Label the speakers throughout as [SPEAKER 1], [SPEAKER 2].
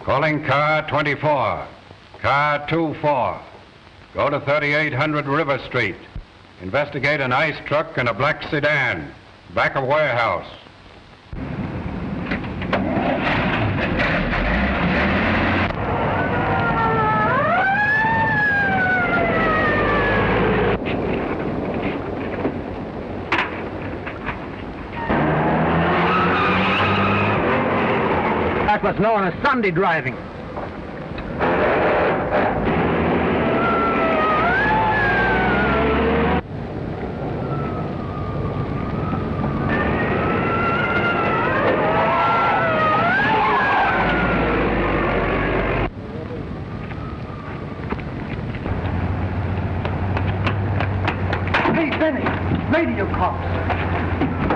[SPEAKER 1] Calling car 24. Car 24. Go to 3800 River Street. Investigate an ice truck and a black sedan. Back of warehouse.
[SPEAKER 2] That's what's known as Sunday driving.
[SPEAKER 3] Radio cops.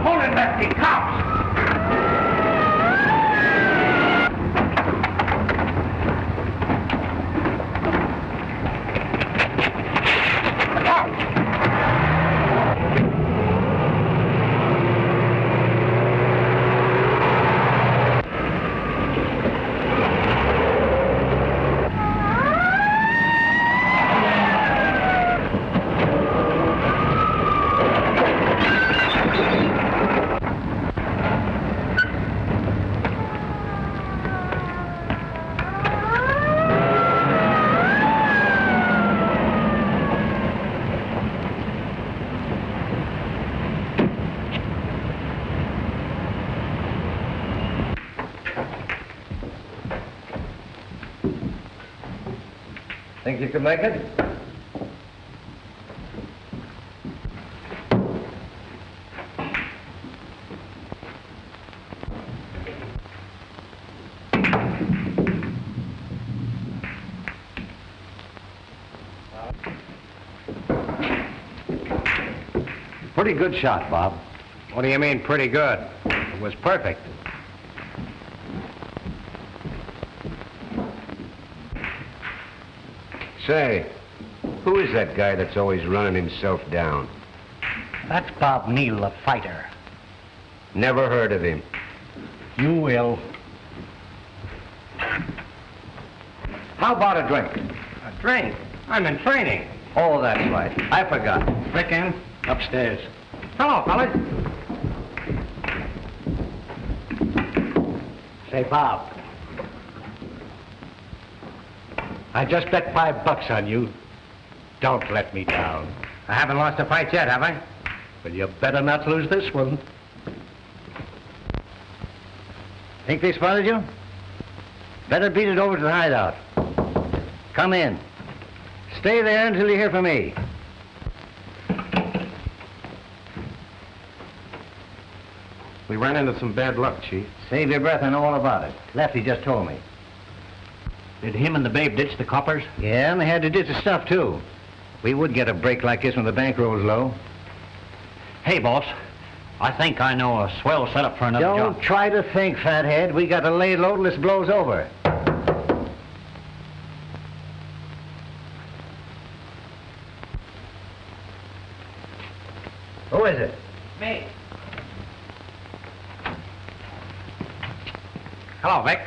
[SPEAKER 3] Hold it, Lefty, cops!
[SPEAKER 4] Think you can make it? Pretty good shot, Bob.
[SPEAKER 1] What do you mean, pretty good? It was perfect.
[SPEAKER 4] Say, who is that guy that's always running himself down?
[SPEAKER 2] That's Bob Neal, a fighter.
[SPEAKER 4] Never heard of him.
[SPEAKER 2] You will.
[SPEAKER 4] How about a drink?
[SPEAKER 1] A drink? I'm in training.
[SPEAKER 4] Oh, that's right. I forgot.
[SPEAKER 2] Vic in? Upstairs.
[SPEAKER 1] Hello, fellas.
[SPEAKER 2] Say, Bob. I just bet $5 on you. Don't let me down.
[SPEAKER 1] I haven't lost a fight yet, have I?
[SPEAKER 2] Well, you better not lose this one.
[SPEAKER 4] Think they spotted you? Better beat it over to the hideout. Come in. Stay there until you hear from me.
[SPEAKER 1] We ran into some bad luck, Chief.
[SPEAKER 4] Save your breath, I know all about it. Lefty just told me.
[SPEAKER 2] Did him and the babe ditch the coppers?
[SPEAKER 4] Yeah, and they had to ditch the stuff, too. We would get a break like this when the bankroll's low.
[SPEAKER 2] Hey, boss. I think I know a swell setup for another job.
[SPEAKER 4] Don't try to think, fathead. We got to lay low till this blows over. Who is it?
[SPEAKER 1] Me. Hello, Vic.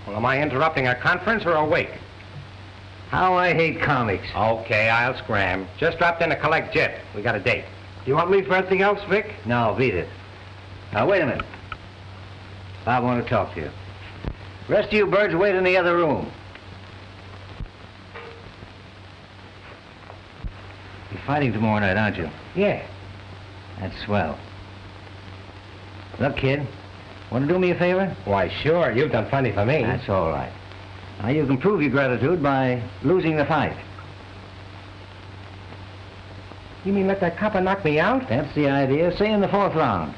[SPEAKER 1] Well, am I interrupting a conference or a wake?
[SPEAKER 4] How I hate comics.
[SPEAKER 1] Okay, I'll scram. Just dropped in to collect jet. We got a date. Do you want me for anything else, Vic?
[SPEAKER 4] No, beat it. Now, wait a minute. I want to talk to you. Rest of you birds wait in the other room. You're fighting tomorrow night, aren't you?
[SPEAKER 1] Yeah.
[SPEAKER 4] That's swell. Look, kid, want to do me a favor?
[SPEAKER 1] Why, sure. You've done plenty for me.
[SPEAKER 4] That's all right. Now, you can prove your gratitude by losing the fight.
[SPEAKER 1] You mean let that copper knock me out?
[SPEAKER 4] That's the idea. Say in the 4th round.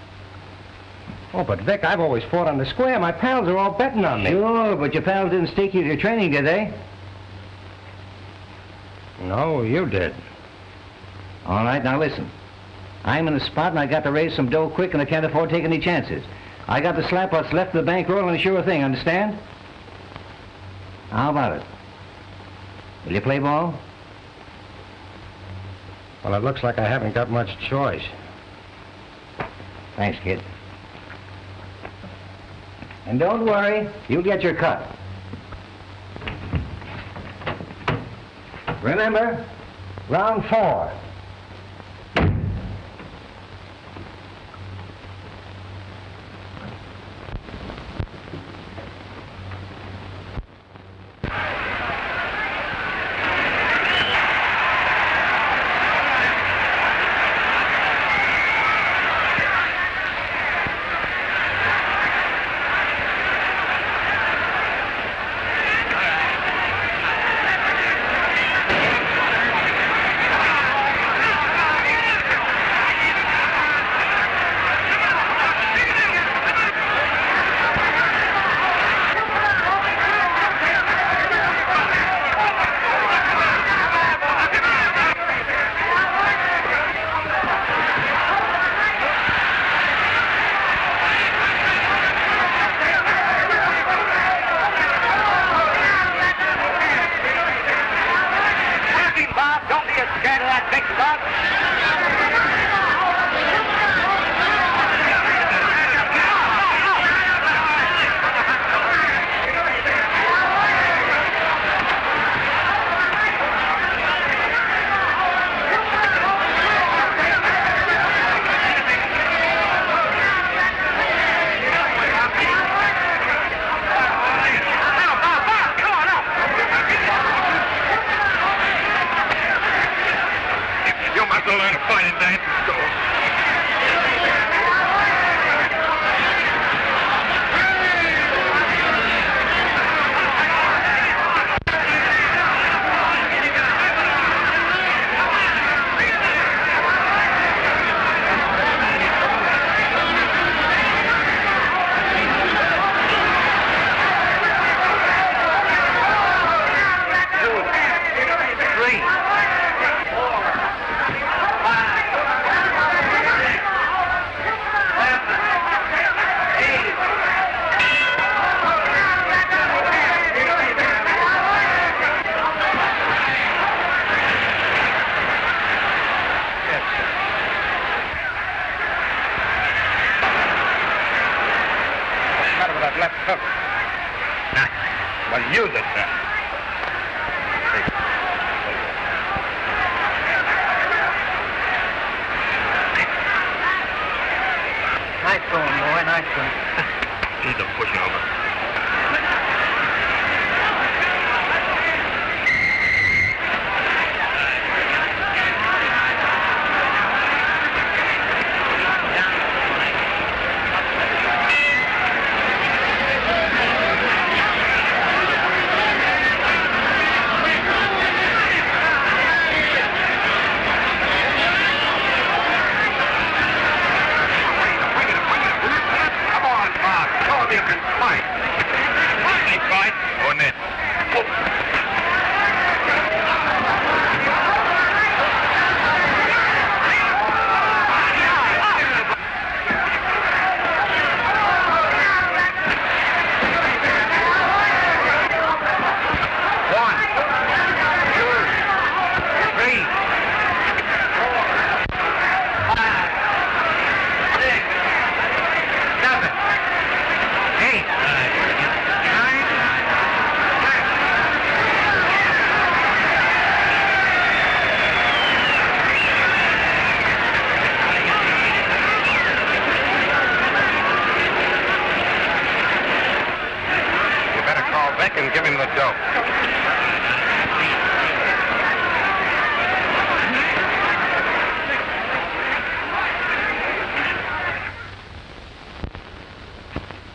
[SPEAKER 1] Oh, but Vic, I've always fought on the square. My pals are all betting on me.
[SPEAKER 4] Sure, but your pals didn't stake you to your training, did they?
[SPEAKER 1] No, you did.
[SPEAKER 4] All right, now listen. I'm in the spot and I got to raise some dough quick and I can't afford taking any chances. I got to slap what's left of the bankroll and a sure thing, understand? How about it? Will you play ball?
[SPEAKER 1] Well, it looks like I haven't got much choice.
[SPEAKER 4] Thanks, kid. And don't worry, you'll get your cut. Remember, round 4.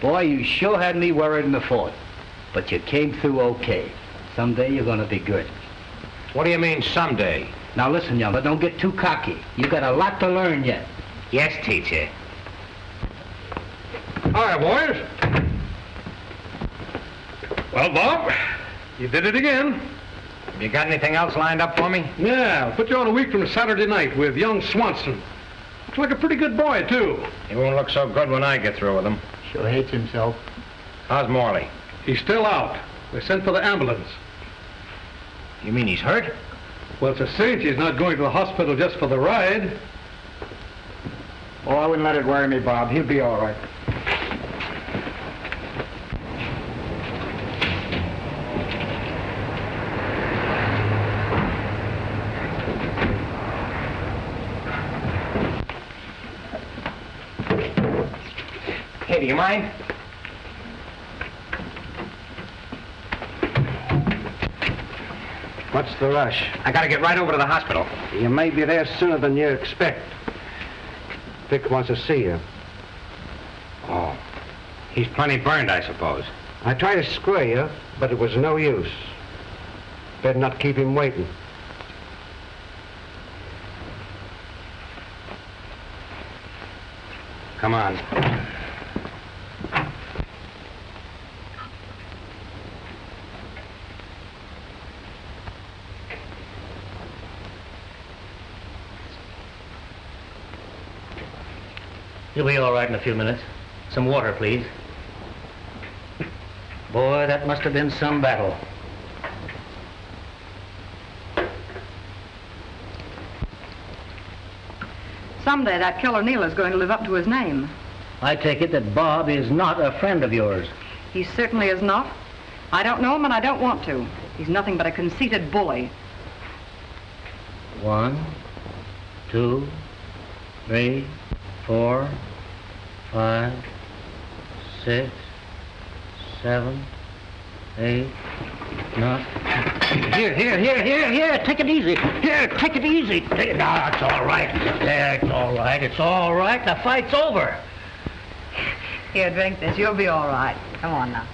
[SPEAKER 4] Boy, you sure had me worried in the fort. But you came through okay. Someday you're gonna be good.
[SPEAKER 2] What do you mean, someday?
[SPEAKER 4] Now listen, young, but don't get too cocky. You got a lot to learn yet.
[SPEAKER 2] Yes, teacher.
[SPEAKER 3] All right, boys. Well, Bob, you did it again.
[SPEAKER 2] You got anything else lined up for me?
[SPEAKER 3] Yeah, I'll put you on a week from Saturday night with young Swanson. Looks like a pretty good boy, too.
[SPEAKER 2] He won't look so good when I get through with him.
[SPEAKER 4] Sure hates himself.
[SPEAKER 2] How's Morley?
[SPEAKER 3] He's still out. They sent for the ambulance.
[SPEAKER 2] You mean he's hurt?
[SPEAKER 3] Well, it's a cinch he's not going to the hospital just for the ride.
[SPEAKER 5] Oh, I wouldn't let it worry me, Bob. He'll be all right.
[SPEAKER 2] Hey, do you mind?
[SPEAKER 5] What's the rush?
[SPEAKER 2] I gotta get right over to the hospital.
[SPEAKER 5] You may be there sooner than you expect. Vic wants to see you.
[SPEAKER 2] Oh. He's plenty burned, I suppose.
[SPEAKER 5] I tried to square you, but it was no use. Better not keep him waiting.
[SPEAKER 2] Come on.
[SPEAKER 4] You'll be all right in a few minutes. Some water, please. Boy, that must have been some battle.
[SPEAKER 6] Someday that killer Neal is going to live up to his name.
[SPEAKER 4] I take it that Bob is not a friend of yours.
[SPEAKER 6] He certainly is not. I don't know him and I don't want to. He's nothing but a conceited bully.
[SPEAKER 4] 1, 2, 3, 4, 5, 6, 7, 8, 9. Here, take it easy. Here, take it easy. No, it's all right. Yeah, it's all right. It's all right. The fight's over.
[SPEAKER 6] Here, drink this. You'll be all right. Come on now.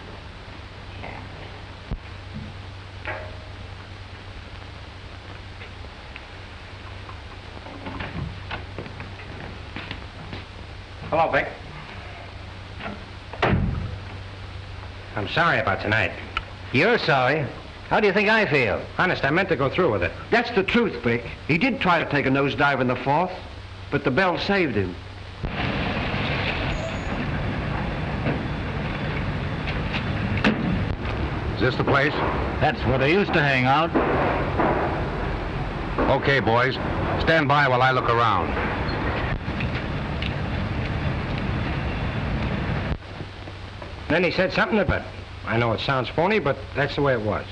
[SPEAKER 2] Hello, Vic. I'm sorry about tonight.
[SPEAKER 4] You're sorry. How do you think I feel?
[SPEAKER 2] Honest, I meant to go through with it.
[SPEAKER 5] That's the truth, Vic. He did try to take a nosedive in the fourth, but the bell saved him.
[SPEAKER 1] Is this the place?
[SPEAKER 4] That's where they used to hang out.
[SPEAKER 1] Okay, boys. Stand by while I look around.
[SPEAKER 2] Then he said something but I know it sounds phony, but that's the way it was.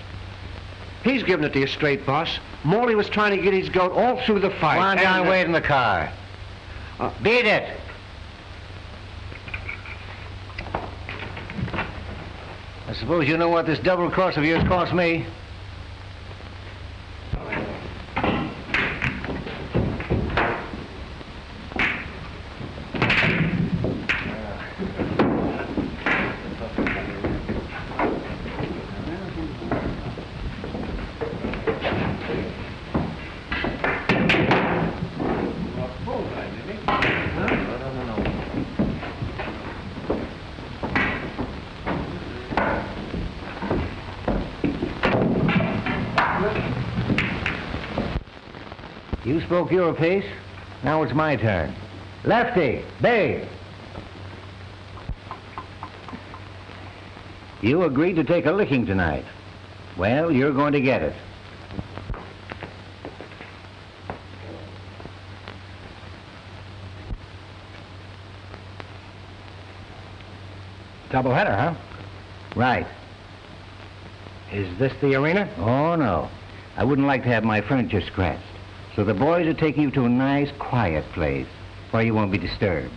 [SPEAKER 5] He's giving it to you straight, boss. Morley was trying to get his goat all through the fight.
[SPEAKER 4] Come on down, wait in the car. Beat it. I suppose you know what this double cross of yours cost me. You spoke your piece. Now it's my turn. Lefty, Bay. You agreed to take a licking tonight. Well, you're going to get it.
[SPEAKER 2] Doubleheader, huh?
[SPEAKER 4] Right.
[SPEAKER 2] Is this the arena?
[SPEAKER 4] Oh, no. I wouldn't like to have my furniture scratched. So the boys will take you to a nice, quiet place where you won't be disturbed.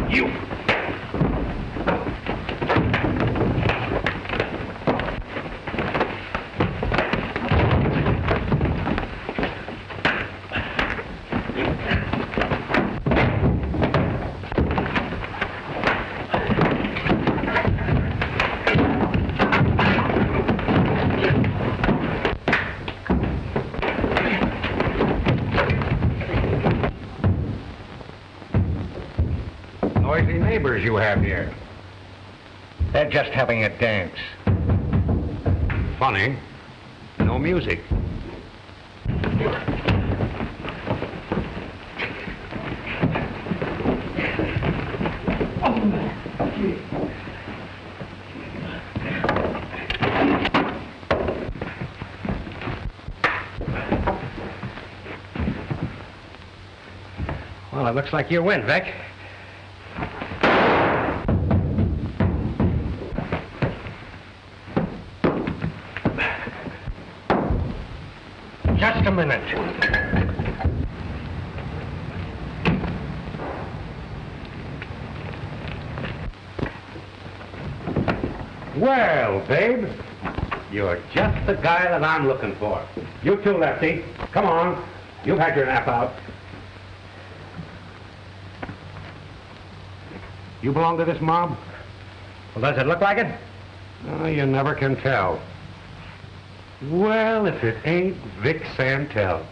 [SPEAKER 2] You!
[SPEAKER 1] Noisy neighbors you have here.
[SPEAKER 2] They're just having a dance.
[SPEAKER 1] Funny. No music.
[SPEAKER 2] Well, it looks like you win, Vic. Just a minute.
[SPEAKER 5] Well, babe, you're just the guy that I'm looking for. You too, Lefty. Come on. You've had your nap out. You belong to this mob?
[SPEAKER 2] Well, does it look like it?
[SPEAKER 5] Oh, you never can tell. Well, if it ain't Vic Santell.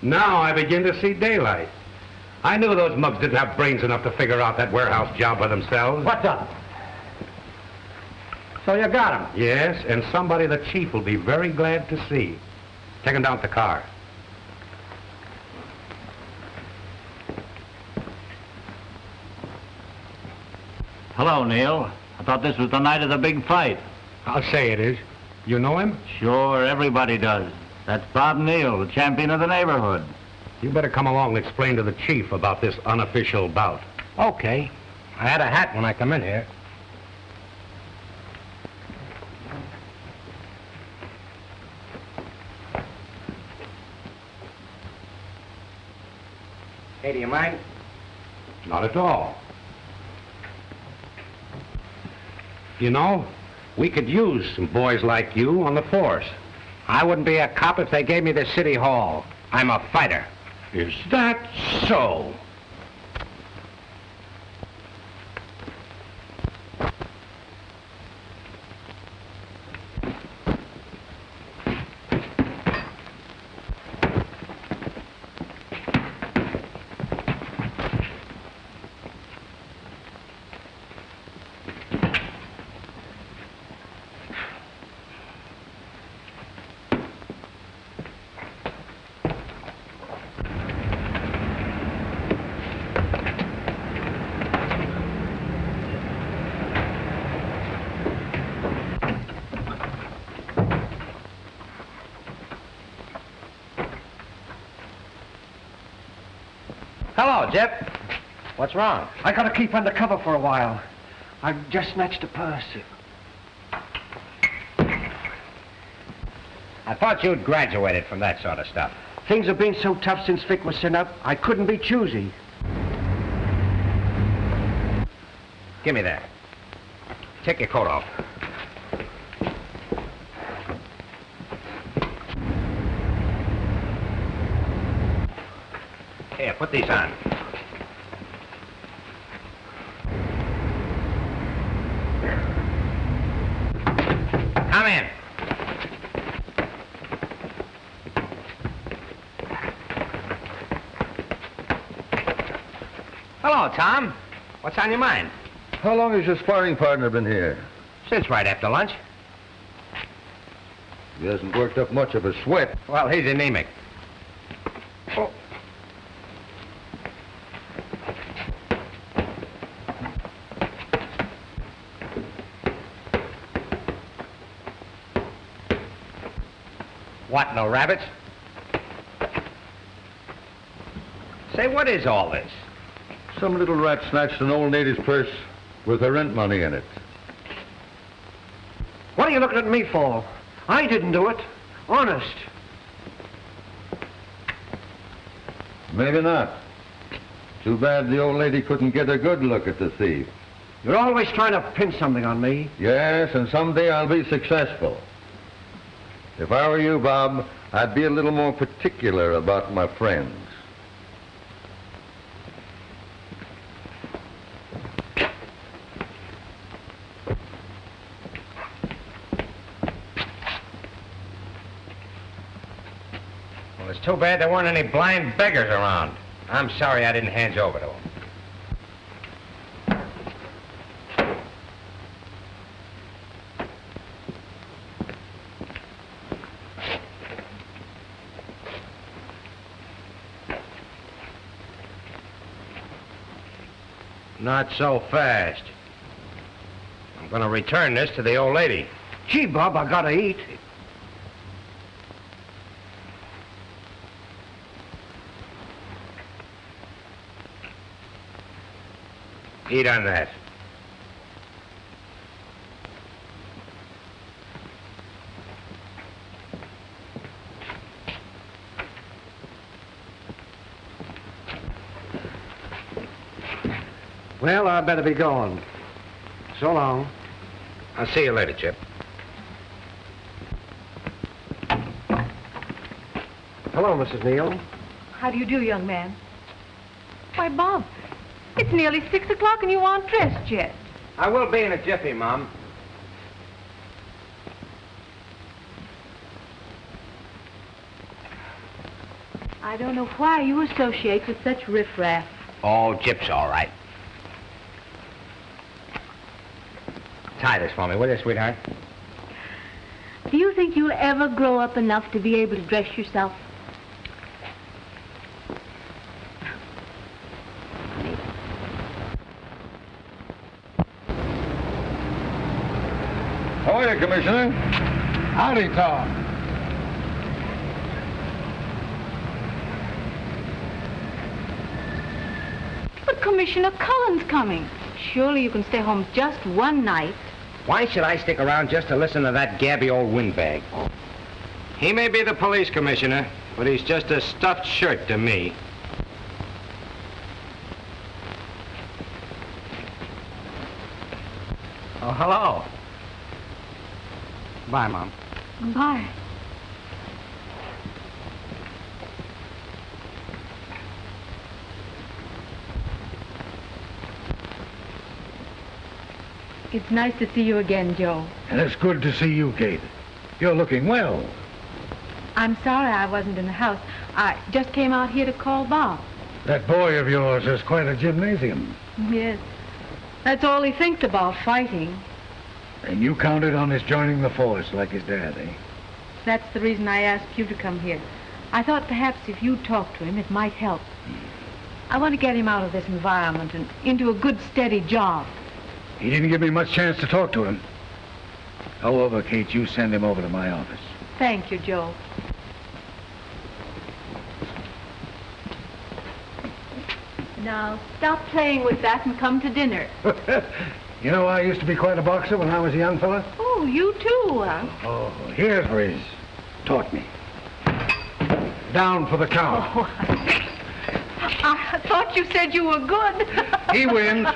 [SPEAKER 5] Now I begin to see daylight. I knew those mugs didn't have brains enough to figure out that warehouse job by themselves.
[SPEAKER 2] What's up? So you got him?
[SPEAKER 5] Yes, and somebody the chief will be very glad to see. Take him down to the car.
[SPEAKER 7] Hello, Neal. I thought this was the night of the big fight.
[SPEAKER 5] I'll say it is. You know him?
[SPEAKER 7] Sure, everybody does. That's Bob Neal, the champion of the neighborhood.
[SPEAKER 5] You better come along and explain to the chief about this unofficial bout.
[SPEAKER 2] Okay. I had a hat when I come in here. Hey, do you mind?
[SPEAKER 5] Not at all. You know, we could use some boys like you on the force.
[SPEAKER 2] I wouldn't be a cop if they gave me the city hall. I'm a fighter.
[SPEAKER 5] Is that so?
[SPEAKER 2] Hello, Jep. What's wrong?
[SPEAKER 8] I gotta keep undercover for a while. I just snatched a purse.
[SPEAKER 2] I thought you'd graduated from that sort of stuff.
[SPEAKER 8] Things have been so tough since Vic was sent up, I couldn't be choosy.
[SPEAKER 2] Give me that. Take your coat off. Here, put these on. Come in. Hello, Tom. What's on your mind?
[SPEAKER 9] How long has your sparring partner been here?
[SPEAKER 2] Since right after lunch.
[SPEAKER 9] He hasn't worked up much of a sweat.
[SPEAKER 2] Well, he's anemic. Oh. What, no rabbits? Say, what is all this?
[SPEAKER 9] Some little rat snatched an old lady's purse with her rent money in it.
[SPEAKER 8] What are you looking at me for? I didn't do it. Honest.
[SPEAKER 9] Maybe not. Too bad the old lady couldn't get a good look at the thief.
[SPEAKER 8] You're always trying to pin something on me.
[SPEAKER 9] Yes, and someday I'll be successful. If I were you, Bob, I'd be a little more particular about my friends.
[SPEAKER 2] Well, it's too bad there weren't any blind beggars around. I'm sorry I didn't hand you over to them. Not so fast. I'm going to return this to the old lady.
[SPEAKER 8] Gee, Bob, I gotta eat.
[SPEAKER 2] Eat on that. Well, I better be going. So long.
[SPEAKER 5] I'll see you later, Chip.
[SPEAKER 2] Hello, Mrs. Neal.
[SPEAKER 10] How do you do, young man? Why, Bob, it's nearly 6 o'clock and you aren't dressed yet.
[SPEAKER 5] I will be in a jiffy, Mom.
[SPEAKER 10] I don't know why you associate with such riffraff.
[SPEAKER 5] Oh, Chip's all right. Tie this for me, will you, sweetheart?
[SPEAKER 10] Do you think you'll ever grow up enough to be able to dress yourself?
[SPEAKER 9] How are you, Commissioner?
[SPEAKER 3] Howdy, Tom.
[SPEAKER 10] But Commissioner Cullen's coming. Surely you can stay home just one night.
[SPEAKER 5] Why should I stick around just to listen to that gabby old windbag?
[SPEAKER 2] He may be the police commissioner, but he's just a stuffed shirt to me.
[SPEAKER 4] Oh, hello. Bye, Mom.
[SPEAKER 10] Bye. It's nice to see you again, Joe.
[SPEAKER 3] And it's good to see you, Kate. You're looking well.
[SPEAKER 10] I'm sorry I wasn't in the house. I just came out here to call Bob.
[SPEAKER 3] That boy of yours has quite a gymnasium.
[SPEAKER 10] Yes. That's all he thinks about, fighting.
[SPEAKER 3] And you counted on his joining the force like his dad, eh?
[SPEAKER 10] That's the reason I asked you to come here. I thought perhaps if you talked to him, it might help. I want to get him out of this environment and into a good, steady job.
[SPEAKER 3] He didn't give me much chance to talk to him. However, Kate, you send him over to my office.
[SPEAKER 10] Thank you, Joe. Now, stop playing with that and come to dinner.
[SPEAKER 3] You know, I used to be quite a boxer when I was a young fella.
[SPEAKER 10] Oh, you too, huh?
[SPEAKER 3] Oh, here's where he's taught me. Down for the count.
[SPEAKER 10] Oh, I thought you said you were good.
[SPEAKER 3] He wins.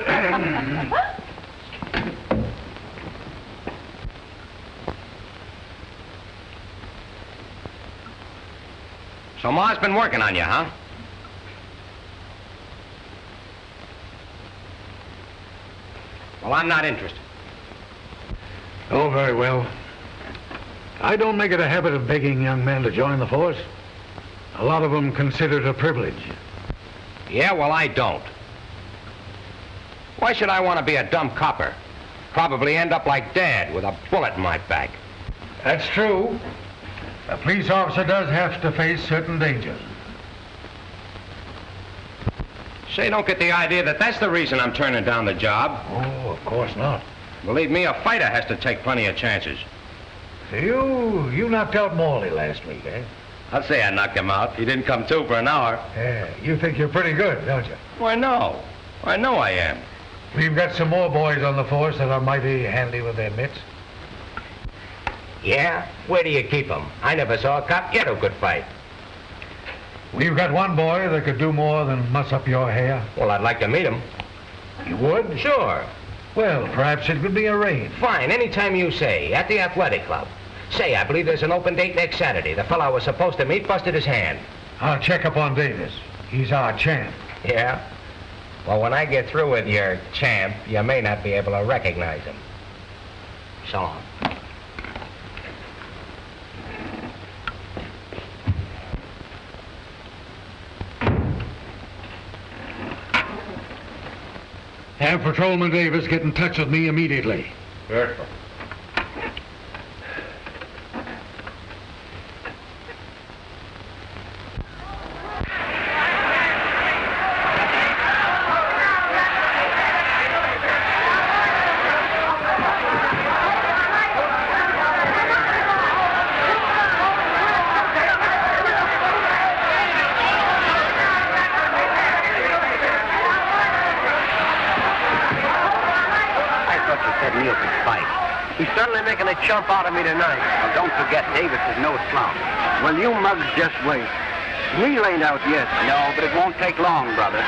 [SPEAKER 5] So Ma's been working on you, huh? Well, I'm not interested.
[SPEAKER 3] Oh, very well. I don't make it a habit of begging young men to join the force. A lot of them consider it a privilege.
[SPEAKER 5] Yeah, well, I don't. Why should I want to be a dumb copper? Probably end up like Dad with a bullet in my back.
[SPEAKER 3] That's true. A police officer does have to face certain dangers.
[SPEAKER 5] Say, don't get the idea that that's the reason I'm turning down the job.
[SPEAKER 3] Oh, of course not.
[SPEAKER 5] Believe me, a fighter has to take plenty of chances.
[SPEAKER 3] You knocked out Morley last week, eh?
[SPEAKER 5] I'll say I knocked him out. He didn't come to for an hour.
[SPEAKER 3] Yeah, you think you're pretty good, don't you?
[SPEAKER 5] Why, no. I know I am.
[SPEAKER 3] We've got some more boys on the force that are mighty handy with their mitts.
[SPEAKER 5] Yeah? Where do you keep them? I never saw a cop get a good fight.
[SPEAKER 3] We've got one boy that could do more than muss up your hair.
[SPEAKER 5] Well, I'd like to meet him.
[SPEAKER 3] You would?
[SPEAKER 5] Sure.
[SPEAKER 3] Well, perhaps it could be arranged.
[SPEAKER 5] Fine, anytime you say, at the athletic club. Say, I believe there's an open date next Saturday. The fellow I was supposed to meet busted his hand.
[SPEAKER 3] I'll check up on Davis. He's our champ.
[SPEAKER 5] Yeah? Well, when I get through with your champ, you may not be able to recognize him. So long.
[SPEAKER 3] Have Patrolman Davis get in touch with me immediately.
[SPEAKER 5] Sure.
[SPEAKER 11] Making a chump out of me tonight.
[SPEAKER 12] Well, don't forget, Davis is no slouch.
[SPEAKER 11] Well, you mugs just wait. Neal ain't out yet.
[SPEAKER 12] No, but it won't take long, brother.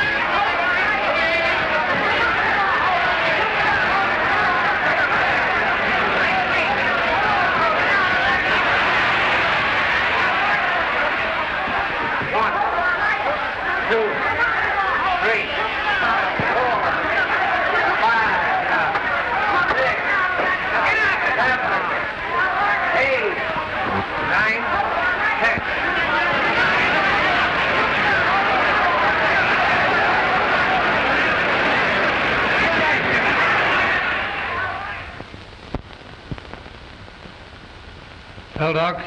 [SPEAKER 3] Well, Doc,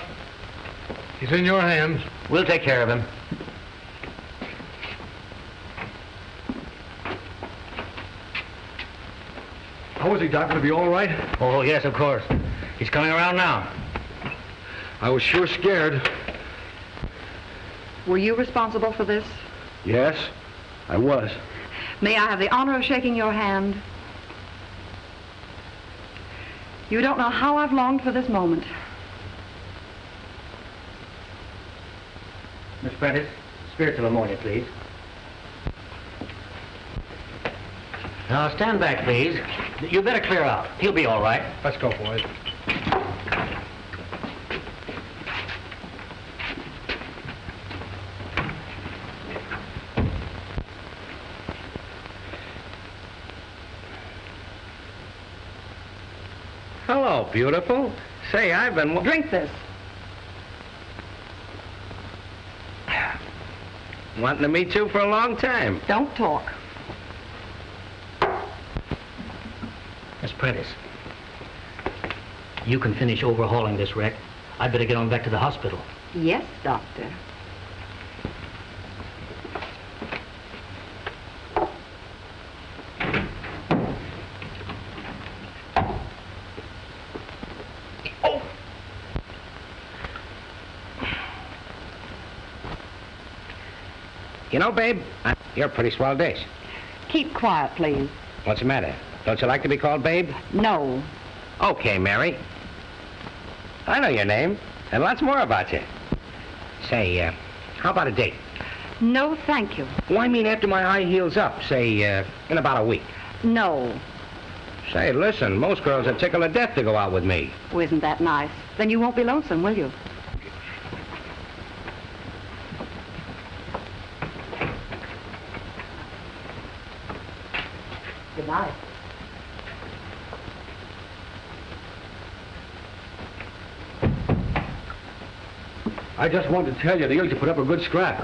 [SPEAKER 3] he's in your hands.
[SPEAKER 2] We'll take care of him.
[SPEAKER 8] How is he, Doc? Will he be all right?
[SPEAKER 2] Oh, yes, of course. He's coming around now.
[SPEAKER 8] I was sure scared.
[SPEAKER 6] Were you responsible for this?
[SPEAKER 8] Yes, I was.
[SPEAKER 6] May I have the honor of shaking your hand? You don't know how I've longed for this moment.
[SPEAKER 2] Miss Prentice, spiritual ammonia, please. Now, stand back, please. You better clear out. He'll be all right.
[SPEAKER 8] Let's go, boys.
[SPEAKER 11] Hello, beautiful. Say, I've been...
[SPEAKER 6] Drink this.
[SPEAKER 11] wanting to meet you for a long time.
[SPEAKER 6] Don't talk.
[SPEAKER 2] Miss Prentice, you can finish overhauling this wreck. I'd better get on back to the hospital.
[SPEAKER 6] Yes, Doctor.
[SPEAKER 11] You know, babe, you're a pretty swell dish.
[SPEAKER 6] Keep quiet, please.
[SPEAKER 11] What's the matter? Don't you like to be called babe?
[SPEAKER 6] No.
[SPEAKER 11] Okay, Mary. I know your name, and lots more about you. Say, how about a date?
[SPEAKER 6] No, thank you.
[SPEAKER 11] Well, I mean after my high heel's up, say, in about a week.
[SPEAKER 6] No.
[SPEAKER 11] Say, listen, most girls are tickled to death to go out with me.
[SPEAKER 6] Oh, isn't that nice? Then you won't be lonesome, will you? Good night.
[SPEAKER 8] I just wanted to tell you, Neil, you put up a good scrap.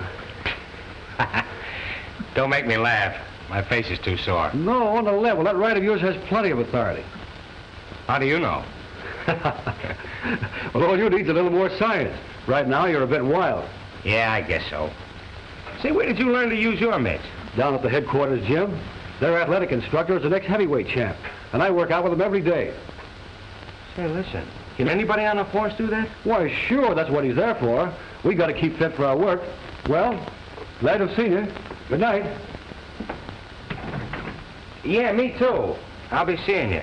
[SPEAKER 11] Don't make me laugh. My face is too sore.
[SPEAKER 8] No, on the level. That right of yours has plenty of authority.
[SPEAKER 11] How do you know?
[SPEAKER 8] Well, all you need is a little more science. Right now, you're a bit wild.
[SPEAKER 11] Yeah, I guess so. Say, where did you learn to use your mitts?
[SPEAKER 8] Down at the headquarters gym. Their athletic instructor is the next heavyweight champ, and I work out with him every day.
[SPEAKER 11] Say, listen, can anybody on the force do that?
[SPEAKER 8] Why, sure, that's what he's there for. We got to keep fit for our work. Well, glad to have seen you. Good night.
[SPEAKER 11] Yeah, me too. I'll be seeing you.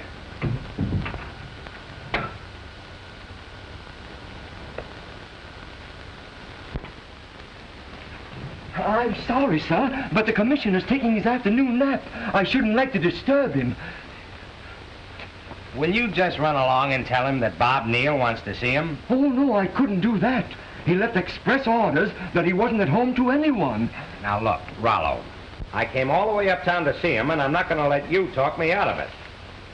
[SPEAKER 13] I'm sorry, sir, but the commissioner's taking his afternoon nap. I shouldn't like to disturb him.
[SPEAKER 11] Will you just run along and tell him that Bob Neal wants to see him?
[SPEAKER 13] Oh, no, I couldn't do that. He left express orders that he wasn't at home to anyone.
[SPEAKER 11] Now, look, Rollo, I came all the way uptown to see him, and I'm not going to let you talk me out of it.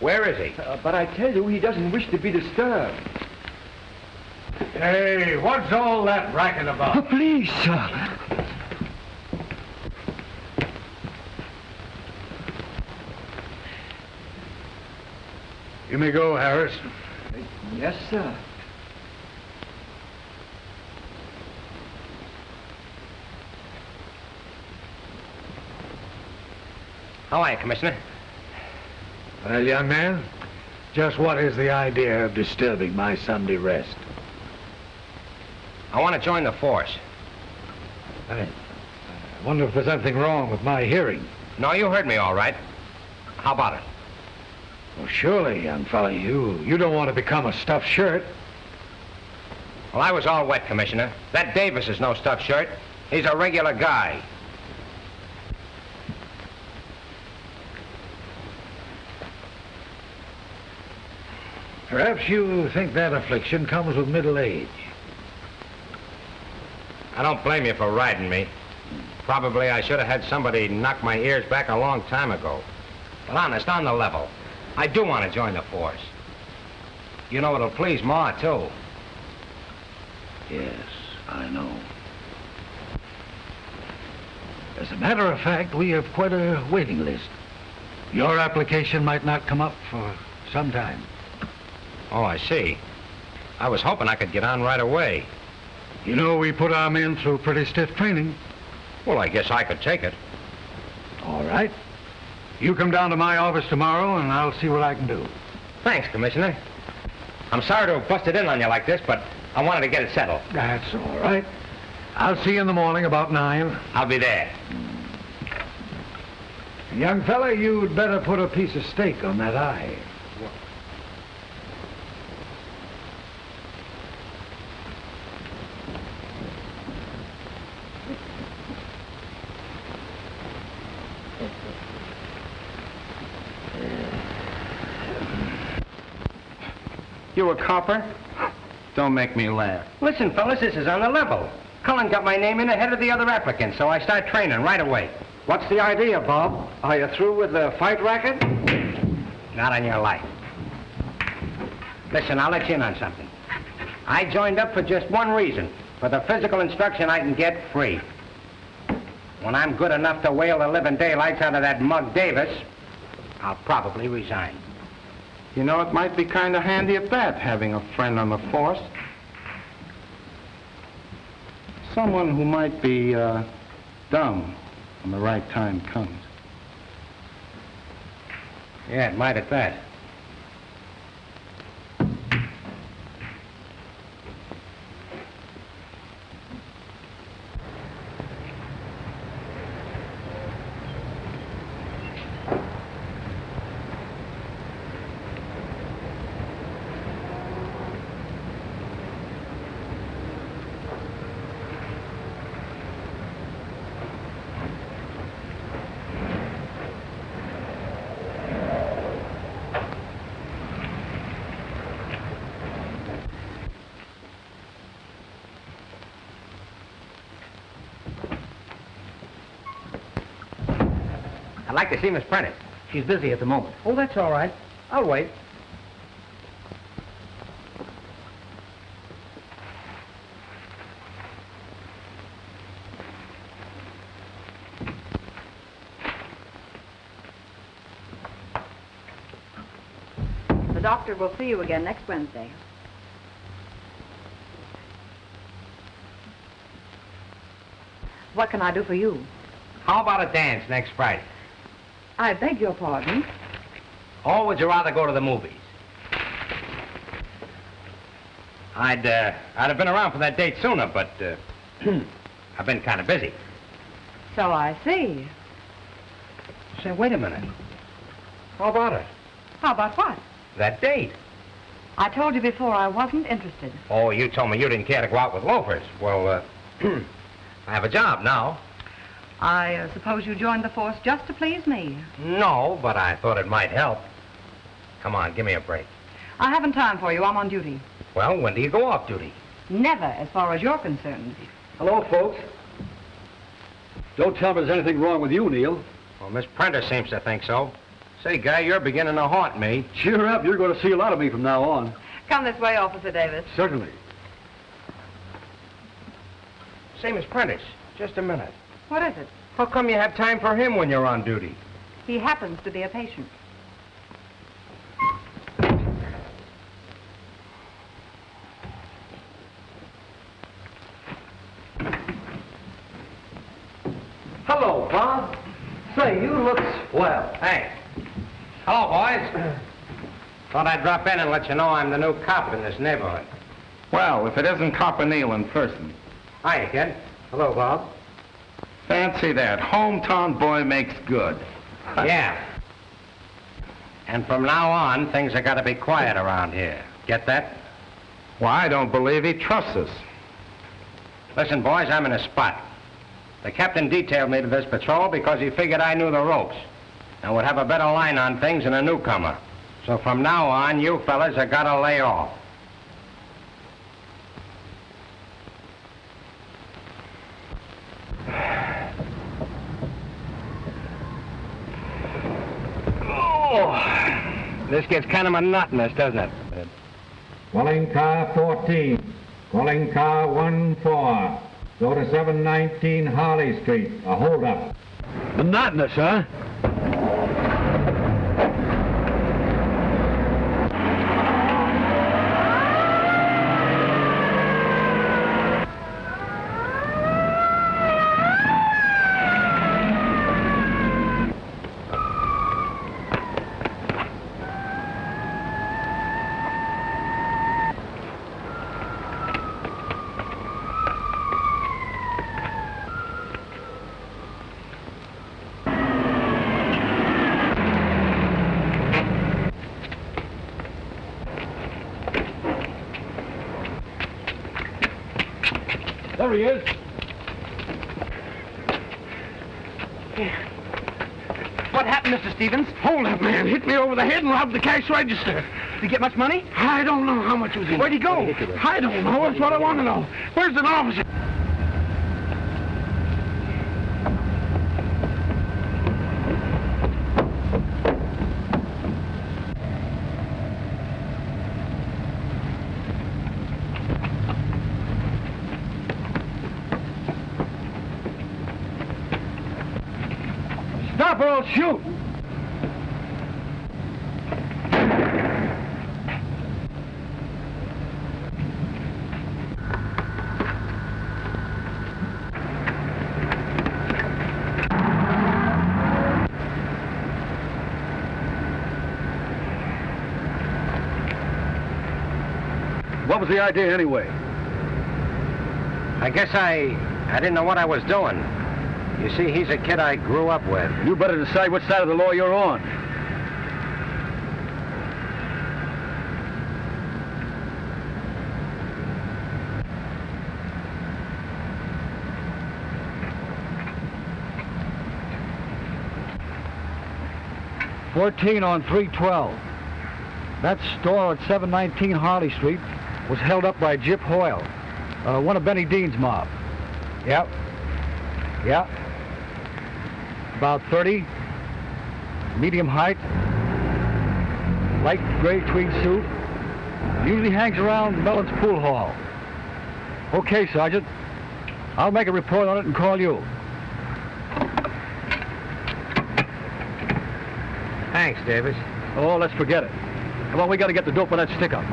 [SPEAKER 11] Where is he?
[SPEAKER 13] But I tell you, he doesn't wish to be disturbed.
[SPEAKER 3] Hey, what's all that racket about?
[SPEAKER 13] Please, sir.
[SPEAKER 3] You may go, Harris.
[SPEAKER 13] Yes, sir.
[SPEAKER 11] How are you, Commissioner?
[SPEAKER 3] Well, young man, just what is the idea of disturbing my Sunday rest?
[SPEAKER 11] I want to join the force.
[SPEAKER 3] I wonder if there's anything wrong with my hearing.
[SPEAKER 11] No, you heard me all right. How about it?
[SPEAKER 3] Well, surely, young fella, you don't want to become a stuffed shirt.
[SPEAKER 11] Well, I was all wet, Commissioner. That Davis is no stuffed shirt. He's a regular guy.
[SPEAKER 3] Perhaps you think that affliction comes with middle age.
[SPEAKER 11] I don't blame you for riding me. Probably I should have had somebody knock my ears back a long time ago. But honest, on the level, I do want to join the force. You know, it'll please Ma, too.
[SPEAKER 3] Yes, I know. As a matter of fact, we have quite a waiting list. Your application might not come up for some time.
[SPEAKER 11] Oh, I see. I was hoping I could get on right away.
[SPEAKER 3] You know, we put our men through pretty stiff training.
[SPEAKER 11] Well, I guess I could take it.
[SPEAKER 3] All right. You come down to my office tomorrow, and I'll see what I can do.
[SPEAKER 11] Thanks, Commissioner. I'm sorry to have busted in on you like this, but I wanted to get it settled.
[SPEAKER 3] That's all right. I'll see you in the morning about 9.
[SPEAKER 11] I'll be there.
[SPEAKER 3] Young fella, you'd better put a piece of steak on that eye.
[SPEAKER 2] You a copper? Don't make me laugh.
[SPEAKER 11] Listen, fellas, this is on the level. Cullen got my name in ahead of the other applicants, so I start training right away.
[SPEAKER 2] What's the idea, Bob? Are you through with the fight racket?
[SPEAKER 11] Not on your life. Listen, I'll let you in on something. I joined up for just one reason, for the physical instruction I can get free. When I'm good enough to whale the living daylights out of that mug Davis, I'll probably resign.
[SPEAKER 2] You know, it might be kind of handy at that, having a friend on the force. Someone who might be dumb when the right time comes.
[SPEAKER 11] Yeah, it might at that. I'd like to see Miss Prentice.
[SPEAKER 4] She's busy at the moment.
[SPEAKER 11] Oh, that's all right. I'll wait.
[SPEAKER 6] The doctor will see you again next Wednesday. What can I do for you?
[SPEAKER 11] How about a dance next Friday?
[SPEAKER 6] I beg your pardon.
[SPEAKER 11] Or would you rather go to the movies? I'd have been around for that date sooner, but I've been kind of busy.
[SPEAKER 6] So I see.
[SPEAKER 11] Say, wait a minute. How about it?
[SPEAKER 6] How about what?
[SPEAKER 11] That date.
[SPEAKER 6] I told you before I wasn't interested.
[SPEAKER 11] Oh, you told me you didn't care to go out with loafers. Well, I have a job now.
[SPEAKER 6] I suppose you joined the force just to please me.
[SPEAKER 11] No, but I thought it might help. Come on, give me a break.
[SPEAKER 6] I haven't time for you. I'm on duty.
[SPEAKER 11] Well, when do you go off duty?
[SPEAKER 6] Never, as far as you're concerned.
[SPEAKER 8] Hello, folks. Don't tell me there's anything wrong with you, Neal.
[SPEAKER 11] Well, Miss Prentice seems to think so. Say, Guy, you're beginning to haunt me.
[SPEAKER 8] Cheer up. You're going to see a lot of me from now on.
[SPEAKER 6] Come this way, Officer Davis.
[SPEAKER 8] Certainly.
[SPEAKER 11] Say, Miss Prentice, just a minute.
[SPEAKER 6] What is it?
[SPEAKER 11] How come you have time for him when you're on duty?
[SPEAKER 6] He happens to be a patient.
[SPEAKER 4] Hello, Bob. Say, you look swell.
[SPEAKER 11] Hey. Hello, boys. Thought I'd drop in and let you know I'm the new cop in this neighborhood.
[SPEAKER 2] Well, if it isn't Copper Neal in person.
[SPEAKER 11] Hiya, kid.
[SPEAKER 4] Hello, Bob.
[SPEAKER 2] Fancy that. Hometown boy makes good.
[SPEAKER 11] Yeah. And from now on, things are got to be quiet around here. Get that?
[SPEAKER 2] Well, I don't believe he trusts us.
[SPEAKER 11] Listen, boys, I'm in a spot. The captain detailed me to this patrol because he figured I knew the ropes and would have a better line on things than a newcomer. So from now on, you fellas are got to lay off. Oh, this gets kind of monotonous, doesn't it?
[SPEAKER 14] Calling car 14. Calling car 14. Go to 719 Harley Street. A holdup.
[SPEAKER 8] Monotonous, huh? There he is.
[SPEAKER 2] What happened, Mr. Stevens?
[SPEAKER 3] Hold up, man. Hit me over the head and robbed the cash register.
[SPEAKER 2] Did he get much money?
[SPEAKER 3] I don't know how much was in it.
[SPEAKER 2] Where'd he go?
[SPEAKER 3] I don't know. That's what I want to know. Where's an officer?
[SPEAKER 8] Stop or I'll shoot. What was the idea anyway?
[SPEAKER 2] I guess I didn't know what I was doing. You see, he's a kid I grew up with.
[SPEAKER 8] You better decide which side of the law you're on. $14 on 312. That store at 719 Harley Street was held up by Jip Hoyle, one of Benny Dean's mob. Yep. Yep. About 30, medium height, light gray tweed suit. Usually hangs around Mellon's pool hall. Okay, Sergeant. I'll make a report on it and call you.
[SPEAKER 2] Thanks, Davis.
[SPEAKER 8] Oh, let's forget it. Come on, we got to get the dope on that stick-up.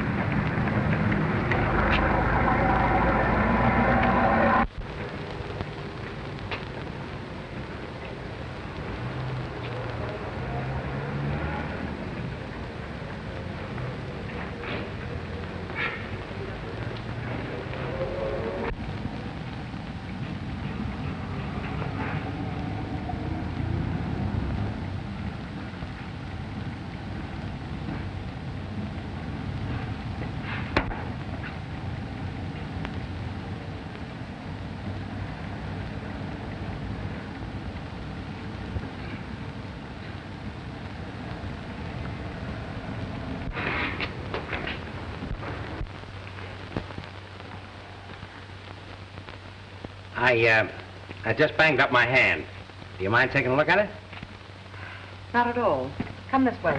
[SPEAKER 2] I just banged up my hand. Do you mind taking a look at it?
[SPEAKER 6] Not at all. Come this way.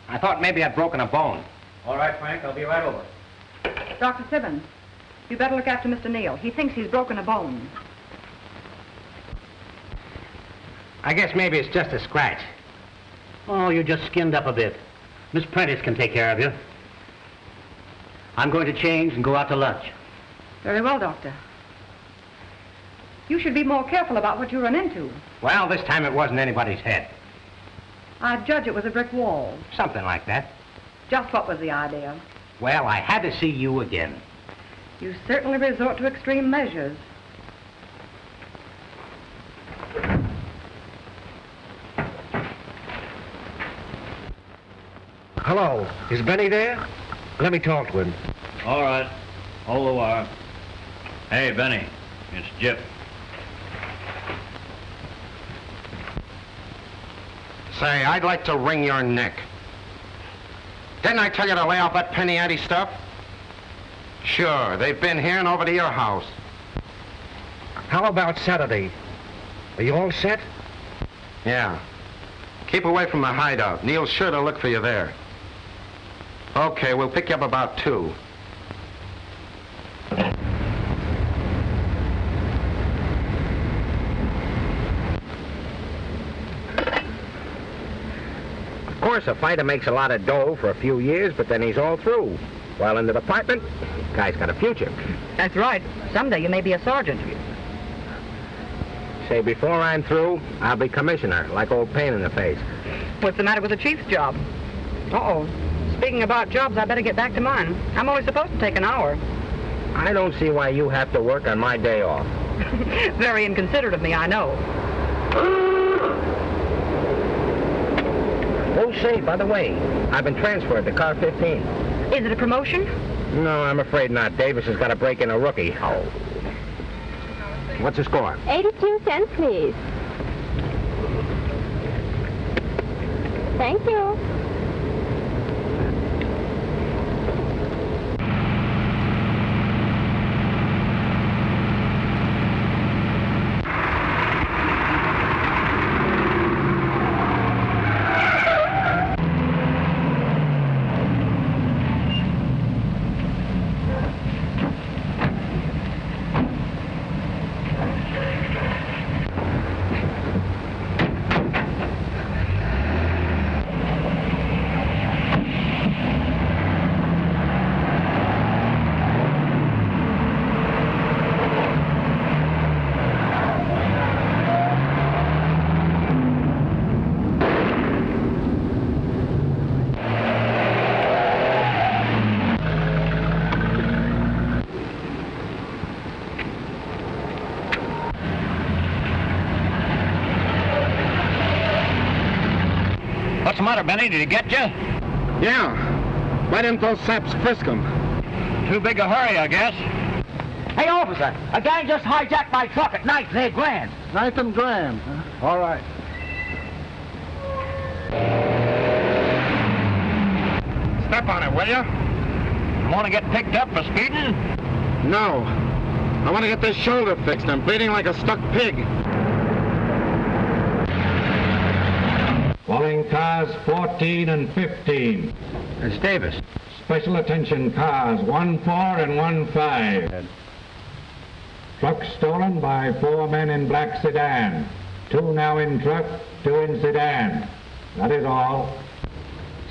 [SPEAKER 2] I thought maybe I'd broken a bone. All right, Frank, I'll be right over.
[SPEAKER 6] Dr. Sibbons, you better look after Mr. Neal. He thinks he's broken a bone.
[SPEAKER 2] I guess maybe it's just a scratch.
[SPEAKER 15] Oh, you just skinned up a bit. Miss Prentice can take care of you. I'm going to change and go out to lunch.
[SPEAKER 6] Very well, Doctor. You should be more careful about what you run into.
[SPEAKER 2] Well, this time it wasn't anybody's head.
[SPEAKER 6] I'd judge it was a brick wall.
[SPEAKER 2] Something like that.
[SPEAKER 6] Just what was the idea?
[SPEAKER 2] Well, I had to see you again.
[SPEAKER 6] You certainly resort to extreme measures.
[SPEAKER 2] Hello, is Benny there? Let me talk to him.
[SPEAKER 15] All right. Hold the wire. Hey, Benny. It's Jip.
[SPEAKER 11] Say, I'd like to wring your neck. Didn't I tell you to lay off that penny ante stuff? Sure, they've been here and over to your house.
[SPEAKER 2] How about Saturday? Are you all set?
[SPEAKER 11] Yeah. Keep away from the hideout. Neal's sure to look for you there. Okay, we'll pick you up about 2.
[SPEAKER 2] Of course, a fighter makes a lot of dough for a few years, but then he's all through. While in the department, guy's got a future.
[SPEAKER 6] That's right. Someday you may be a sergeant.
[SPEAKER 2] Say, before I'm through, I'll be commissioner, like old Pain in the Face.
[SPEAKER 6] What's the matter with the chief's job? Uh-oh. Speaking about jobs, I better get back to mine. I'm only supposed to take an hour.
[SPEAKER 2] I don't see why you have to work on my day off.
[SPEAKER 6] Very inconsiderate of me, I know.
[SPEAKER 2] Oh, say, by the way, I've been transferred to car 15.
[SPEAKER 6] Is it a promotion?
[SPEAKER 2] No, I'm afraid not. Davis has got to break in a rookie. Oh. What's the score?
[SPEAKER 16] 82 cents, please. Thank you.
[SPEAKER 11] What's the matter, Benny? Did he get you?
[SPEAKER 2] Yeah. Why didn't those saps frisk him?
[SPEAKER 11] Too big a hurry, I guess.
[SPEAKER 17] Hey, officer, a gang just hijacked my truck at 9th and Grand.
[SPEAKER 8] 9th and Grand. Huh? All right.
[SPEAKER 2] Step on it, will you?
[SPEAKER 11] Want to get picked up for speeding?
[SPEAKER 2] No. I want to get this shoulder fixed. I'm bleeding like a stuck pig.
[SPEAKER 14] Calling cars 14 and 15.
[SPEAKER 2] It's Davis.
[SPEAKER 14] Special attention cars 1-4 and 1-5. Truck stolen by 4 men in black sedan. 2 now in truck, 2 in sedan. That is all.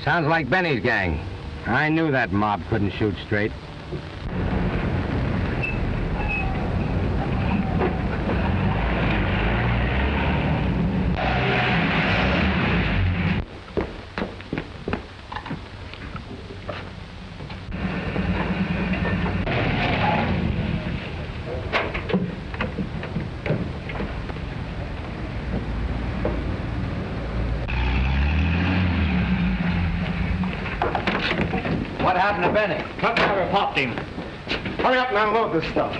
[SPEAKER 2] Sounds like Benny's gang. I knew that mob couldn't shoot straight.
[SPEAKER 11] What happened to Benny? Truck driver popped him.
[SPEAKER 2] Hurry up and unload this stuff.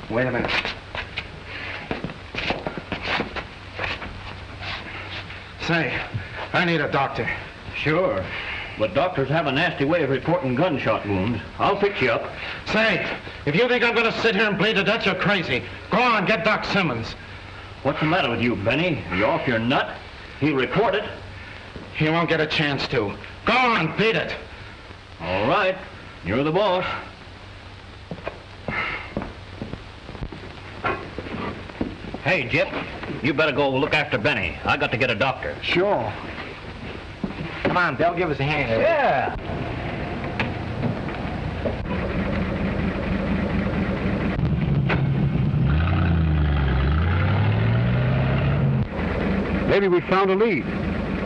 [SPEAKER 2] Wait a minute. Say, I need a doctor.
[SPEAKER 7] Sure. But doctors have a nasty way of reporting gunshot wounds. I'll fix you up.
[SPEAKER 2] Say, if you think I'm going to sit here and bleed to death, you're crazy. Go on, get Doc Simmons.
[SPEAKER 7] What's the matter with you, Benny? You off your nut? He'll report it.
[SPEAKER 2] He won't get a chance to. Go on, beat it.
[SPEAKER 7] All right. You're the boss. Hey, Jip, you better go look after Benny. I got to get a doctor.
[SPEAKER 8] Sure.
[SPEAKER 2] Come on, Bill, give us a hand.
[SPEAKER 8] Yeah. Maybe we found a lead.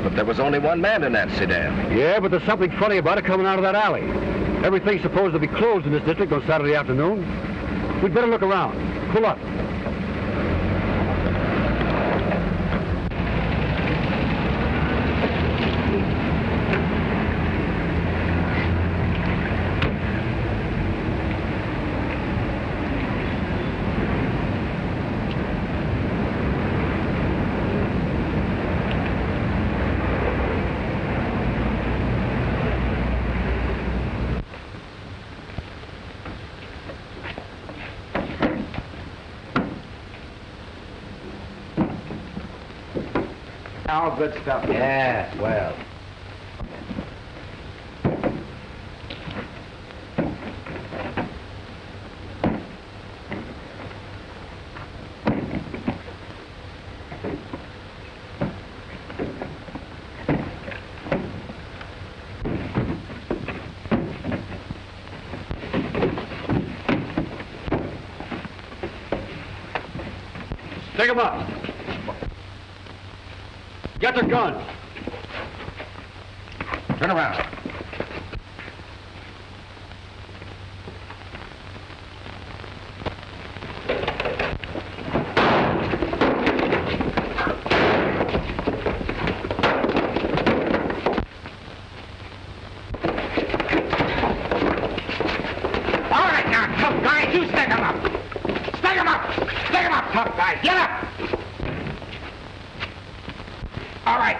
[SPEAKER 2] But there was only one man in that sedan.
[SPEAKER 8] Yeah, but there's something funny about it coming out of that alley. Everything's supposed to be closed in this district on Saturday afternoon. We'd better look around. Pull up.
[SPEAKER 2] All good stuff. Yeah, well.
[SPEAKER 8] Take him up. Get the gun.
[SPEAKER 2] Turn around.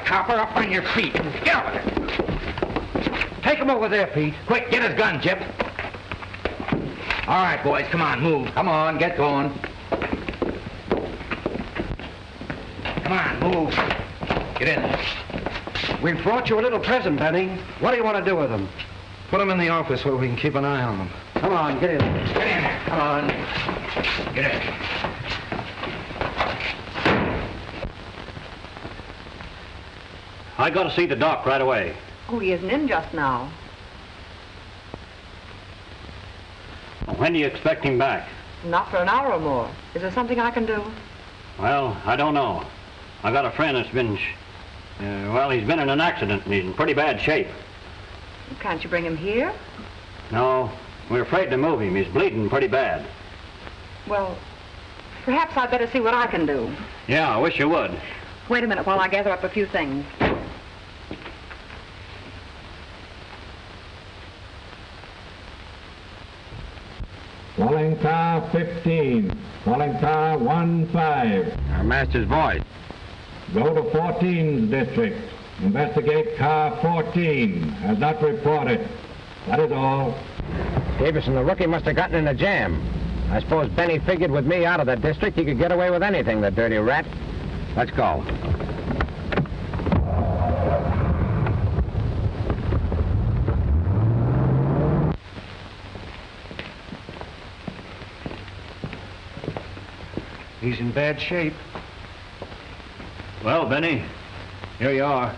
[SPEAKER 2] copper, up on your feet. Get over there.
[SPEAKER 8] Take him over there, Pete.
[SPEAKER 2] Quick, get his gun, Gyp. All right, boys, come on, move.
[SPEAKER 4] Come on, get going.
[SPEAKER 2] Come on, move. Get in.
[SPEAKER 8] We've brought you a little present, Benny. What do you want to do with them?
[SPEAKER 3] Put them in the office where we can keep an eye on them.
[SPEAKER 8] Come on, get in.
[SPEAKER 2] Get in there.
[SPEAKER 4] Come on.
[SPEAKER 2] Get in.
[SPEAKER 7] I got to see the doc right away.
[SPEAKER 6] Oh, he isn't in just now.
[SPEAKER 7] When do you expect him back?
[SPEAKER 6] Not for an hour or more. Is there something I can do?
[SPEAKER 7] Well, I don't know. I got a friend that's been, he's been in an accident and he's in pretty bad shape.
[SPEAKER 6] Can't you bring him here?
[SPEAKER 7] No, we're afraid to move him. He's bleeding pretty bad.
[SPEAKER 6] Well, perhaps I'd better see what I can do.
[SPEAKER 7] Yeah, I wish you would.
[SPEAKER 6] Wait a minute while I gather up a few things.
[SPEAKER 14] Calling car 15. Calling car 15.
[SPEAKER 2] Our master's voice.
[SPEAKER 14] Go to 14's district. Investigate car 14. Has not reported. That is all.
[SPEAKER 2] Davison, the rookie must have gotten in a jam. I suppose Benny figured with me out of the district he could get away with anything, the dirty rat. Let's go.
[SPEAKER 8] He's in bad shape.
[SPEAKER 7] Well, Benny, here you are.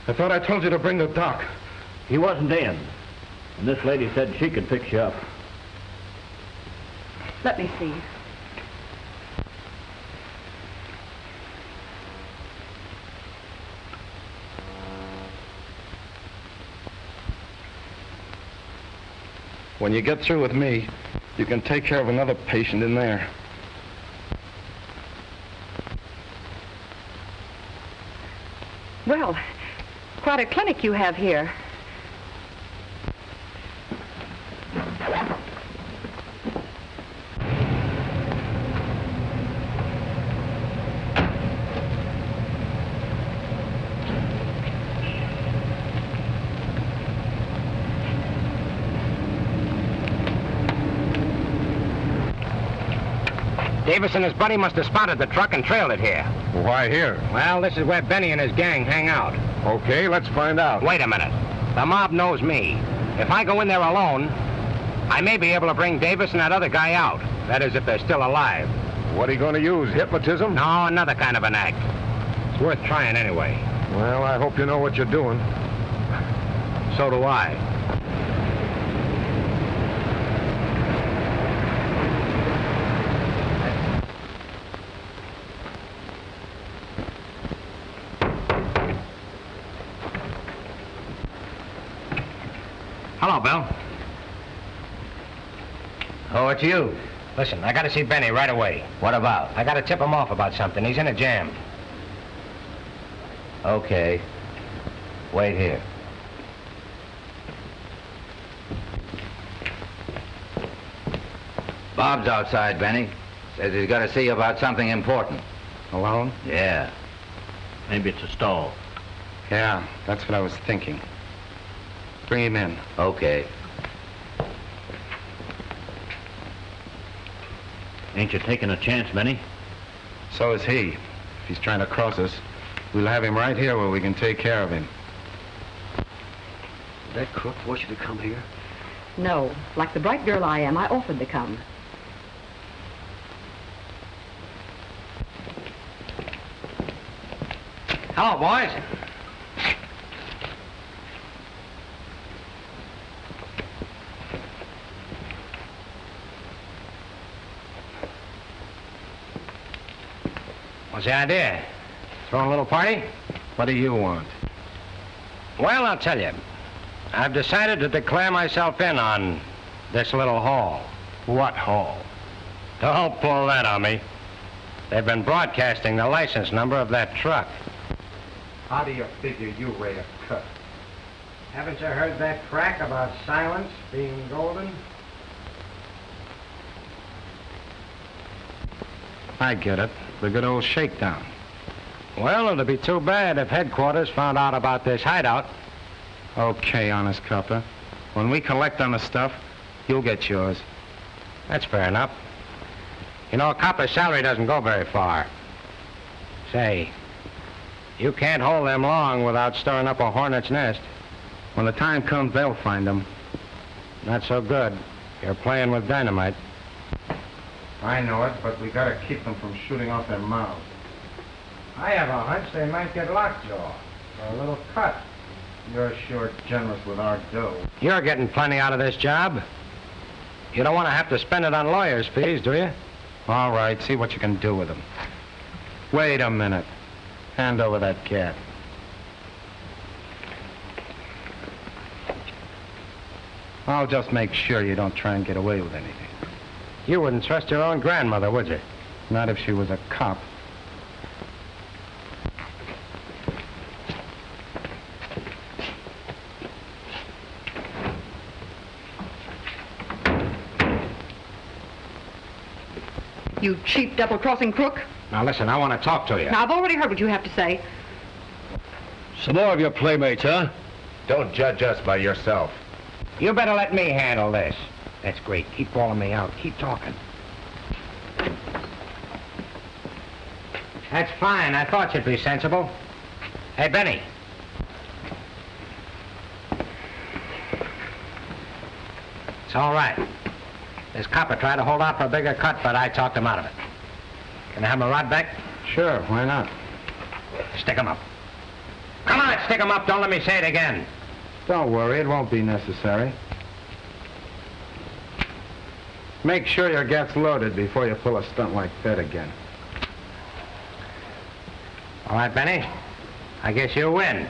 [SPEAKER 3] I thought I told you to bring the doc.
[SPEAKER 7] He wasn't in. And this lady said she could fix you up.
[SPEAKER 6] Let me see.
[SPEAKER 3] When you get through with me, you can take care of another patient in there.
[SPEAKER 6] Well, quite a clinic you have here.
[SPEAKER 2] Davis and his buddy must have spotted the truck and trailed it here.
[SPEAKER 1] Why here?
[SPEAKER 2] Well, this is where Benny and his gang hang out.
[SPEAKER 1] Okay, let's find out.
[SPEAKER 2] Wait a minute. The mob knows me. If I go in there alone, I may be able to bring Davis and that other guy out. That is, if they're still alive.
[SPEAKER 1] What are you going to use, hypnotism?
[SPEAKER 2] No, another kind of an act. It's worth trying anyway.
[SPEAKER 1] Well, I hope you know what you're doing.
[SPEAKER 2] So do I. Hello, Bill.
[SPEAKER 4] Oh, it's you.
[SPEAKER 2] Listen, I gotta see Benny right away.
[SPEAKER 4] What about?
[SPEAKER 2] I gotta tip him off about something. He's in a jam.
[SPEAKER 4] Okay. Wait here. Bob's outside, Benny. Says he's got to see you about something important.
[SPEAKER 3] Alone?
[SPEAKER 4] Yeah.
[SPEAKER 7] Maybe it's a stall.
[SPEAKER 3] Yeah, that's what I was thinking. Bring him in.
[SPEAKER 4] Okay.
[SPEAKER 7] Ain't you taking a chance, Benny?
[SPEAKER 3] So is he. If he's trying to cross us, we'll have him right here where we can take care of him.
[SPEAKER 8] Did that crook force you to come here?
[SPEAKER 6] No. Like the bright girl I am, I offered to come.
[SPEAKER 2] Hello, boys. What's the idea? Throwing a little party?
[SPEAKER 3] What do you want?
[SPEAKER 2] Well, I'll tell you. I've decided to declare myself in on this little haul.
[SPEAKER 3] What haul?
[SPEAKER 2] Don't pull that on me. They've been broadcasting the license number of that truck.
[SPEAKER 3] How do you figure you rate a cut?
[SPEAKER 2] Haven't you heard that crack about silence being golden?
[SPEAKER 11] I get it. The good old shakedown. Well, it'd be too bad if headquarters found out about this hideout. Okay, honest copper. When we collect on the stuff, you'll get yours. That's fair enough. You know, a copper's salary doesn't go very far. Say, you can't hold them long without stirring up a hornet's nest. When the time comes, they'll find them. Not so good. You're playing with dynamite. I know it, but we gotta keep them from shooting off their mouths. I have a hunch they might get lockjaw or a little cut. You're sure generous with our dough. You're getting plenty out of this job. You don't want to have to spend it on lawyers' fees, do you? All right, see what you can do with them. Wait a minute. Hand over that cat. I'll just make sure you don't try and get away with anything. You wouldn't trust your own grandmother, would you? Not if she was a cop.
[SPEAKER 6] You cheap double-crossing crook.
[SPEAKER 11] Now listen, I want to talk to you.
[SPEAKER 6] Now, I've already heard what you have to say.
[SPEAKER 3] Some more of your playmates, huh?
[SPEAKER 11] Don't judge us by yourself. You better let me handle this. That's great. Keep calling me out. Keep talking. That's fine. I thought you'd be sensible. Hey, Benny. It's all right. This copper tried to hold out for a bigger cut, but I talked him out of it. Can I have my rod back? Sure, why not? Stick him up. Come on, stick him up. Don't let me say it again. Don't worry, it won't be necessary. Make sure your gat's loaded before you pull a stunt like that again. All right, Benny. I guess you win.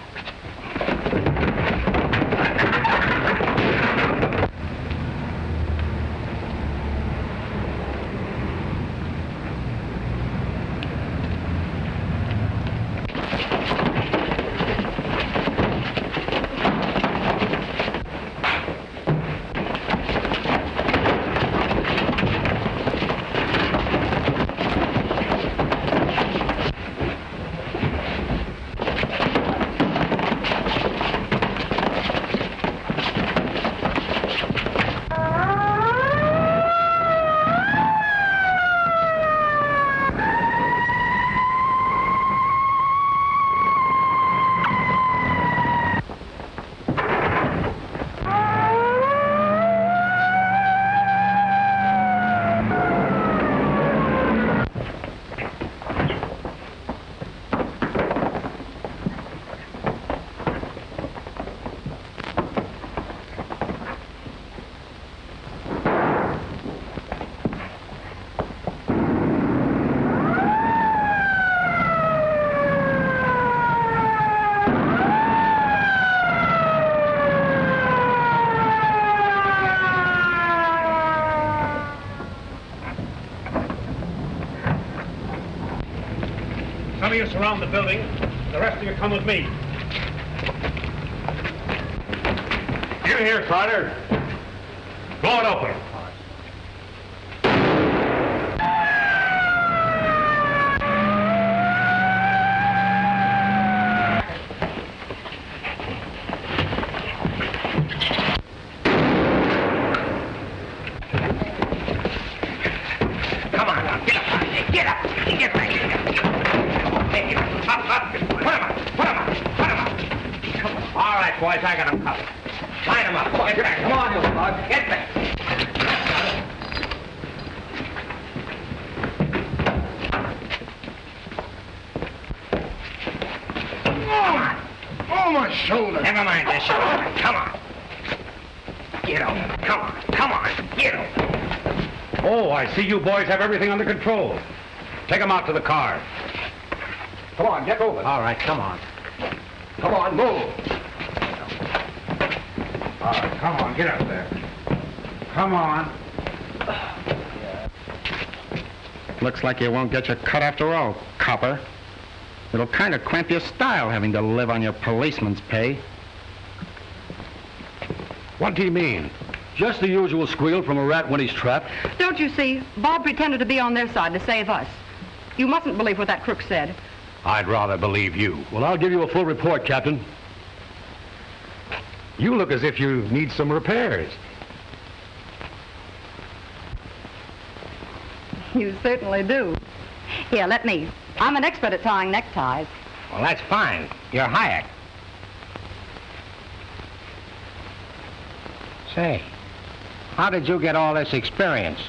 [SPEAKER 5] Some of you surround the building. The rest of you come with me. Get in here, Strider. Blow it open.
[SPEAKER 11] Boys, I got them covered. Line them up. Get back. Come on, you bug. Get back.
[SPEAKER 5] Oh, my shoulder.
[SPEAKER 11] Never mind this shoulder. Come on. Get over. Come on. Come on. Get over.
[SPEAKER 5] Oh, I see you boys have everything under control. Take them out to the car. Come on, get moving.
[SPEAKER 11] All right, come on.
[SPEAKER 5] Come on, move. All right, come on, get up there. Come on.
[SPEAKER 11] Looks like you won't get your cut after all, copper. It'll kind of cramp your style having to live on your policeman's pay.
[SPEAKER 3] What do you mean? Just the usual squeal from a rat when he's trapped?
[SPEAKER 6] Don't you see? Bob pretended to be on their side to save us. You mustn't believe what that crook said.
[SPEAKER 5] I'd rather believe you.
[SPEAKER 16] Well, I'll give you a full report, Captain.
[SPEAKER 5] You look as if you need some repairs.
[SPEAKER 6] You certainly do. Here, let me. I'm an expert at tying neckties.
[SPEAKER 11] Well, that's fine. You're hired. Say, how did you get all this experience?